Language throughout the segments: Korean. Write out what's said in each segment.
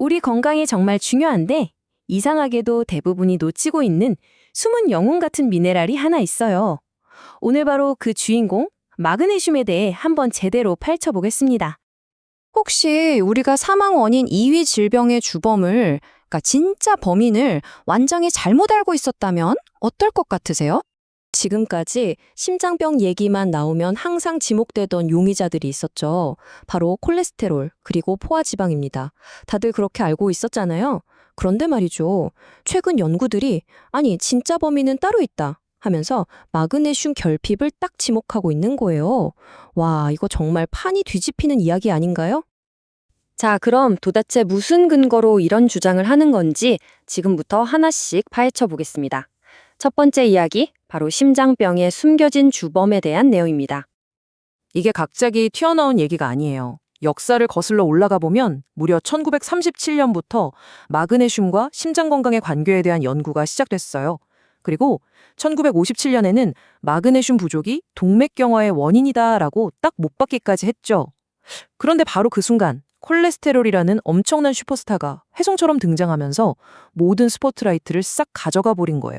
우리 건강이 정말 중요한데 이상하게도 대부분이 놓치고 있는 숨은 영웅 같은 미네랄이 하나 있어요. 오늘 바로 그 주인공 마그네슘에 대해 한번 제대로 파헤쳐보겠습니다. 혹시 우리가 사망 원인 2위 질병의 주범을, 그러니까 진짜 범인을 완전히 잘못 알고 있었다면 어떨 것 같으세요? 지금까지 심장병 얘기만 나오면 항상 지목되던 용의자들이 있었죠. 바로 콜레스테롤, 그리고 포화지방입니다. 다들 그렇게 알고 있었잖아요. 그런데 말이죠. 최근 연구들이 아니, 진짜 범인은 따로 있다 하면서 마그네슘 결핍을 딱 지목하고 있는 거예요. 와, 이거 정말 판이 뒤집히는 이야기 아닌가요? 자, 그럼 도대체 무슨 근거로 이런 주장을 하는 건지 지금부터 하나씩 파헤쳐 보겠습니다. 첫 번째 이야기, 바로 심장병의 숨겨진 주범에 대한 내용입니다. 이게 갑자기 튀어나온 얘기가 아니에요. 역사를 거슬러 올라가 보면 무려 1937년부터 마그네슘과 심장 건강의 관계에 대한 연구가 시작됐어요. 그리고 1957년에는 마그네슘 부족이 동맥경화의 원인이다라고 딱 못 박기까지 했죠. 그런데 바로 그 순간 콜레스테롤이라는 엄청난 슈퍼스타가 혜성처럼 등장하면서 모든 스포트라이트를 싹 가져가 버린 거예요.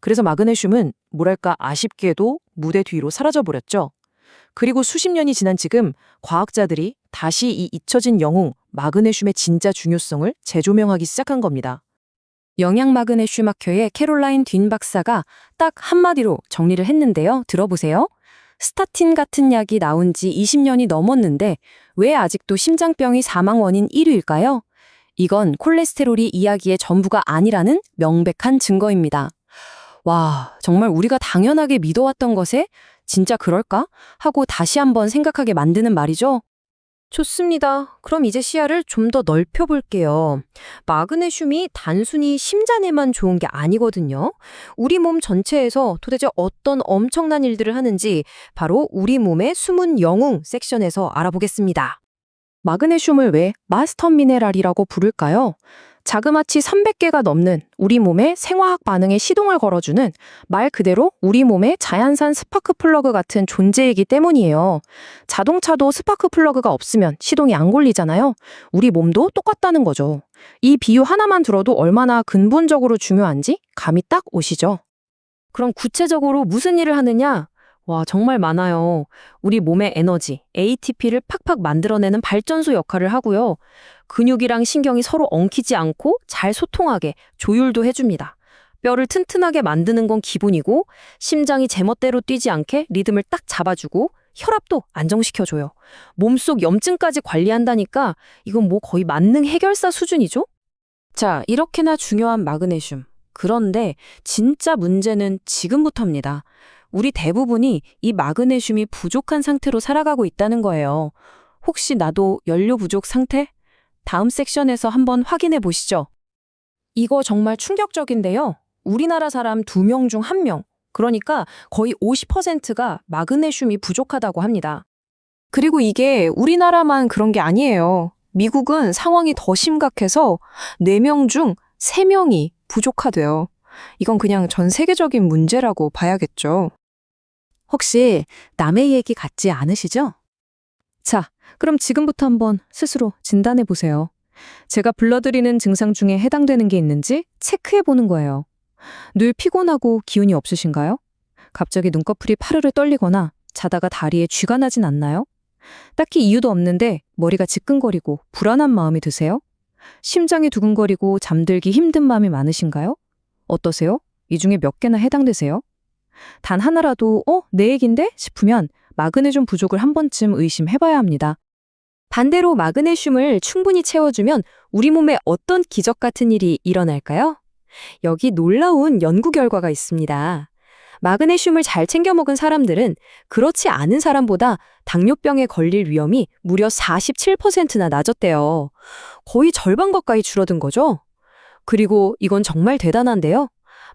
그래서 마그네슘은 뭐랄까 아쉽게도 무대 뒤로 사라져버렸죠. 그리고 수십 년이 지난 지금 과학자들이 다시 이 잊혀진 영웅 마그네슘의 진짜 중요성을 재조명하기 시작한 겁니다. 영양 마그네슘 학회의 캐롤라인 딘 박사가 딱 한마디로 정리를 했는데요. 들어보세요. 스타틴 같은 약이 나온 지 20년이 넘었는데 왜 아직도 심장병이 사망 원인 1위일까요? 이건 콜레스테롤이 이야기의 전부가 아니라는 명백한 증거입니다. 와, 정말 우리가 당연하게 믿어왔던 것에 진짜 그럴까? 하고 다시 한번 생각하게 만드는 말이죠. 좋습니다. 그럼 이제 시야를 좀 더 넓혀볼게요. 마그네슘이 단순히 심장에만 좋은 게 아니거든요. 우리 몸 전체에서 도대체 어떤 엄청난 일들을 하는지 바로 우리 몸의 숨은 영웅 섹션에서 알아보겠습니다. 마그네슘을 왜 마스터 미네랄이라고 부를까요? 자그마치 300개가 넘는 우리 몸의 생화학 반응에 시동을 걸어주는 말 그대로 우리 몸의 자연산 스파크 플러그 같은 존재이기 때문이에요. 자동차도 스파크 플러그가 없으면 시동이 안 걸리잖아요. 우리 몸도 똑같다는 거죠. 이 비유 하나만 들어도 얼마나 근본적으로 중요한지 감이 딱 오시죠? 그럼 구체적으로 무슨 일을 하느냐? 와, 정말 많아요. 우리 몸의 에너지, ATP를 팍팍 만들어내는 발전소 역할을 하고요. 근육이랑 신경이 서로 엉키지 않고 잘 소통하게 조율도 해줍니다. 뼈를 튼튼하게 만드는 건 기본이고 심장이 제멋대로 뛰지 않게 리듬을 딱 잡아주고 혈압도 안정시켜줘요. 몸속 염증까지 관리한다니까 이건 뭐 거의 만능 해결사 수준이죠? 자, 이렇게나 중요한 마그네슘. 그런데 진짜 문제는 지금부터입니다. 우리 대부분이 이 마그네슘이 부족한 상태로 살아가고 있다는 거예요. 혹시 나도 연료 부족 상태? 다음 섹션에서 한번 확인해 보시죠. 이거 정말 충격적인데요. 우리나라 사람 2명 중 1명, 그러니까 거의 50%가 마그네슘이 부족하다고 합니다. 그리고 이게 우리나라만 그런 게 아니에요. 미국은 상황이 더 심각해서 4명 중 3명이 부족하대요. 이건 그냥 전 세계적인 문제라고 봐야겠죠. 혹시 남의 얘기 같지 않으시죠? 자, 그럼 지금부터 한번 스스로 진단해 보세요. 제가 불러드리는 증상 중에 해당되는 게 있는지 체크해 보는 거예요. 늘 피곤하고 기운이 없으신가요? 갑자기 눈꺼풀이 파르르 떨리거나 자다가 다리에 쥐가 나진 않나요? 딱히 이유도 없는데 머리가 지끈거리고 불안한 마음이 드세요? 심장이 두근거리고 잠들기 힘든 마음이 많으신가요? 어떠세요? 이 중에 몇 개나 해당되세요? 단 하나라도 내 얘긴데? 싶으면 마그네슘 부족을 한 번쯤 의심해봐야 합니다. 반대로 마그네슘을 충분히 채워주면 우리 몸에 어떤 기적 같은 일이 일어날까요? 여기 놀라운 연구 결과가 있습니다. 마그네슘을 잘 챙겨 먹은 사람들은 그렇지 않은 사람보다 당뇨병에 걸릴 위험이 무려 47%나 낮았대요. 거의 절반 가까이 줄어든 거죠? 그리고 이건 정말 대단한데요.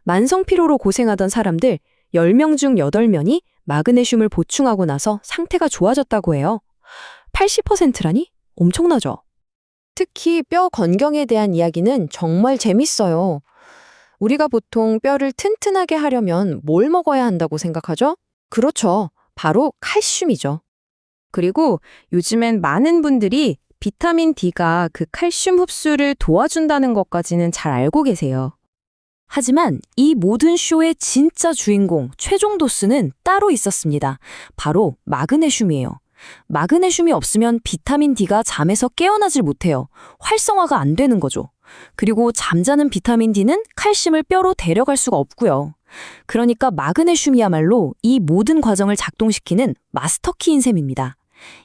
만성 피로로 고생하던 사람들 10명 중 8명이 마그네슘을 보충하고 나서 상태가 좋아졌다고 해요. 80%라니? 엄청나죠? 특히 뼈 건강에 대한 이야기는 정말 재밌어요. 우리가 보통 뼈를 튼튼하게 하려면 뭘 먹어야 한다고 생각하죠? 그렇죠. 바로 칼슘이죠. 그리고 요즘엔 많은 분들이 비타민 D가 그 칼슘 흡수를 도와준다는 것까지는 잘 알고 계세요. 하지만 이 모든 쇼의 진짜 주인공, 최종 도수는 따로 있었습니다. 바로 마그네슘이에요. 마그네슘이 없으면 비타민 D가 잠에서 깨어나질 못해요. 활성화가 안 되는 거죠. 그리고 잠자는 비타민 D는 칼슘을 뼈로 데려갈 수가 없고요. 그러니까 마그네슘이야말로 이 모든 과정을 작동시키는 마스터키인 셈입니다.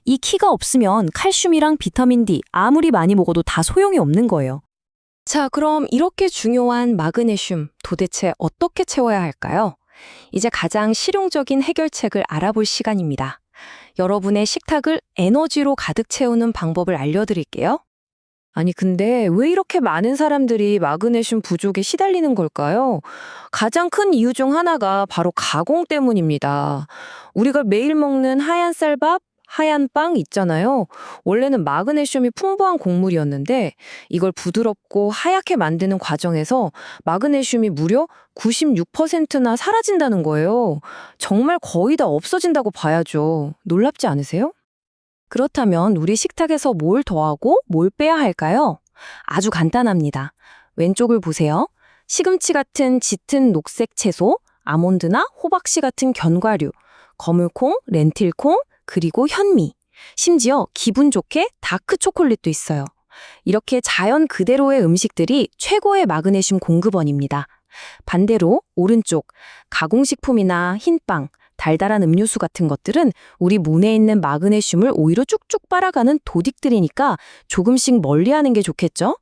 이 키가 없으면 칼슘이랑 비타민 D 아무리 많이 먹어도 다 소용이 없는 거예요. 자, 그럼 이렇게 중요한 마그네슘 도대체 어떻게 채워야 할까요? 이제 가장 실용적인 해결책을 알아볼 시간입니다. 여러분의 식탁을 에너지로 가득 채우는 방법을 알려드릴게요. 아니, 근데 왜 이렇게 많은 사람들이 마그네슘 부족에 시달리는 걸까요? 가장 큰 이유 중 하나가 바로 가공 때문입니다. 우리가 매일 먹는 하얀 쌀밥, 하얀 빵 있잖아요. 원래는 마그네슘이 풍부한 곡물이었는데 이걸 부드럽고 하얗게 만드는 과정에서 마그네슘이 무려 96%나 사라진다는 거예요. 정말 거의 다 없어진다고 봐야죠. 놀랍지 않으세요? 그렇다면 우리 식탁에서 뭘 더하고 뭘 빼야 할까요? 아주 간단합니다. 왼쪽을 보세요. 시금치 같은 짙은 녹색 채소, 아몬드나 호박씨 같은 견과류, 거물콩, 렌틸콩, 그리고 현미, 심지어 기분 좋게 다크 초콜릿도 있어요. 이렇게 자연 그대로의 음식들이 최고의 마그네슘 공급원입니다. 반대로 오른쪽, 가공식품이나 흰빵, 달달한 음료수 같은 것들은 우리 몸에 있는 마그네슘을 오히려 쭉쭉 빨아가는 도둑들이니까 조금씩 멀리하는 게 좋겠죠?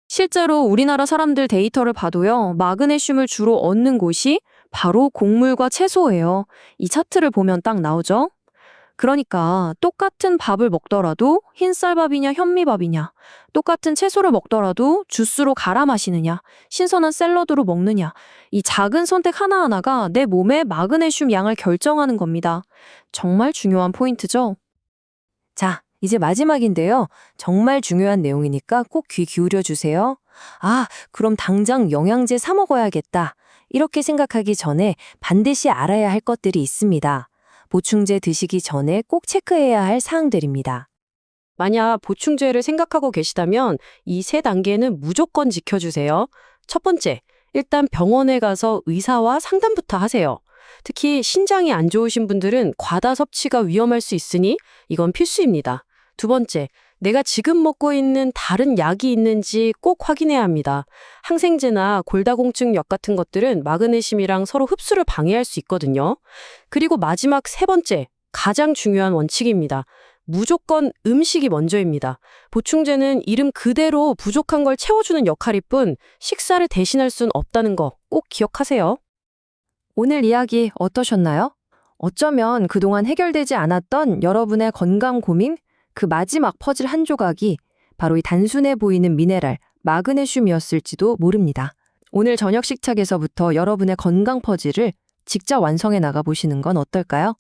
실제로 우리나라 사람들 데이터를 봐도요, 마그네슘을 주로 얻는 곳이 바로 곡물과 채소예요. 이 차트를 보면 딱 나오죠? 그러니까 똑같은 밥을 먹더라도 흰쌀밥이냐 현미밥이냐, 똑같은 채소를 먹더라도 주스로 갈아 마시느냐, 신선한 샐러드로 먹느냐, 이 작은 선택 하나하나가 내 몸의 마그네슘 양을 결정하는 겁니다. 정말 중요한 포인트죠? 자, 이제 마지막인데요. 정말 중요한 내용이니까 꼭 귀 기울여 주세요. 아, 그럼 당장 영양제 사 먹어야겠다. 이렇게 생각하기 전에 반드시 알아야 할 것들이 있습니다. 보충제 드시기 전에 꼭 체크해야 할 사항들입니다. 만약 보충제를 생각하고 계시다면 이 세 단계는 무조건 지켜주세요. 첫 번째, 일단 병원에 가서 의사와 상담부터 하세요. 특히 신장이 안 좋으신 분들은 과다 섭취가 위험할 수 있으니 이건 필수입니다. 두 번째, 내가 지금 먹고 있는 다른 약이 있는지 꼭 확인해야 합니다. 항생제나 골다공증 약 같은 것들은 마그네슘이랑 서로 흡수를 방해할 수 있거든요. 그리고 마지막 세 번째, 가장 중요한 원칙입니다. 무조건 음식이 먼저입니다. 보충제는 이름 그대로 부족한 걸 채워주는 역할일 뿐 식사를 대신할 순 없다는 거 꼭 기억하세요. 오늘 이야기 어떠셨나요? 어쩌면 그동안 해결되지 않았던 여러분의 건강 고민, 그 마지막 퍼즐 한 조각이 바로 이 단순해 보이는 미네랄, 마그네슘이었을지도 모릅니다. 오늘 저녁 식탁에서부터 여러분의 건강 퍼즐을 직접 완성해 나가 보시는 건 어떨까요?